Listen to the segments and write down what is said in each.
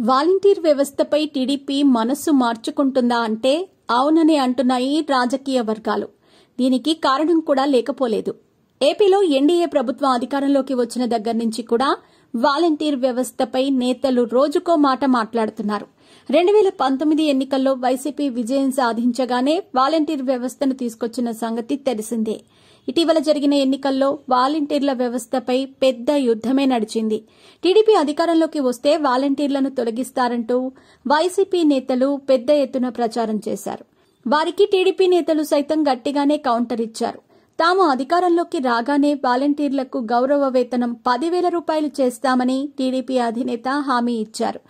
Volunteer వ్యవస్థపై TDP మనస్సు మార్చుకుంటుందా అంటే అవునని అంటున్నాయి రాజకీయ వర్గాలు. దీనికి కారణం కూడా లేకపోలేదు. ఏపీలో ఎన్డీఏ ప్రభుత్వం అధికారంలోకి వచ్చిన దగ్గర నుంచి కూడా వాలంటీర్ వ్యవస్థపై నేతలు రోజుకో మాట మాట్లాడుతున్నారు. 2019 ఎన్నికల్లో వైసీపీ విజయం సాధించగానే వాలంటీర్ వ్యవస్థను తీసుకొచ్చిన సంగతి తెలిసిందే. ఇటీవల జరిగిన ఎన్నికల్లో వాలంటీర్ల వ్యవస్థపై పెద్ద యుద్దమే నడిచింది. టీడీపీ అధికారంలోకి వస్తే వాలంటీర్లను తొలగిస్తారంటూ వైసీపీ నేతలు పెద్ద ఎత్తున ప్రచారం చేశారు. వారికి టీడీపీ నేతలు సైతం గట్టిగానే కౌంటర్ ఇచ్చారు. తాము అధికారంలోకి రాగానే వాలంటీర్లకు గౌరవ వేతనం 10,000 రూపాయలు చేస్తామని టీడీపీ అధినేత హామీ ఇచ్చారు.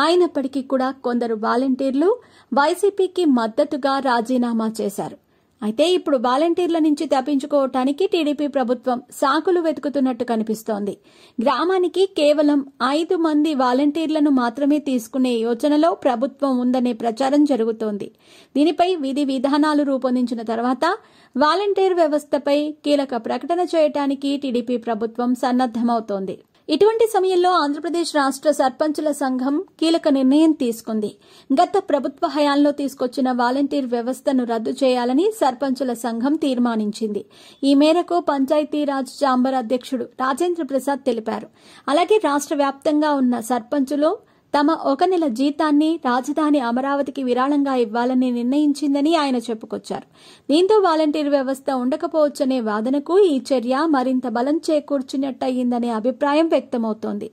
అయినప్పటికీ కూడా కొందరు వాలంటీర్లు వైసీపీకి మద్దతుగా రాజీనామా చేశారు. అయితే ఇప్పుడు వాలంటీర్ల నుంచి తప్పించుకోవటానికి టీడీపీ ప్రభుత్వం సాకులు వెతుకుతున్నట్టు కనిపిస్తోంది. గ్రామానికి కేవలం 5 మంది వాలంటీర్లను మాత్రమే తీసుకునే యోచనలో ప్రభుత్వం ఉందనే ప్రచారం జరుగుతోంది. దీనిపై విధి విధానాలు రూపొందించిన తర్వాత వాలంటీర్ వ్యవస్థపై కీలక ప్రకటన చేయడానికి టీడీపీ ప్రభుత్వం సన్నద్దమవుతోంది. ఇటువంటి సమయంలో ఆంధ్రప్రదేశ్ రాష్ట్ర సర్పంచుల సంఘం కీలక నిర్ణయం తీసుకుంది. గత ప్రభుత్వ హయాంలో తీసుకొచ్చిన వాలంటీర్ వ్యవస్థను రద్దు చేయాలని సర్పంచుల సంఘం తీర్మానించింది. ఈ మేరకు పంచాయతీరాజ్ ఛాంబర్ అధ్యక్షుడు రాజేంద్ర ప్రసాద్ తెలిపారు. అలాగే రాష్ట్ర వ్యాప్తంగా ఉన్న సర్పంచులు తమ 1 నెల జీతాన్ని రాజధాని అమరావతికి విరాళంగా ఇవ్వాలని నిర్ణయించిందని ఆయన చెప్పుకొచ్చారు. దీంతో వాలంటీర్ వ్యవస్థ ఉండకపోవచ్చనే వాదనకు ఈ చర్య మరింత బలం చేకూర్చినట్టయిందనే అభిప్రాయం వ్యక్తమవుతోంది.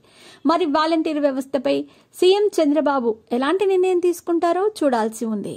మరి వాలంటీర్ వ్యవస్థపై సీఎం చంద్రబాబు ఎలాంటి నిర్ణయం తీసుకుంటారో చూడాల్సి ఉంది.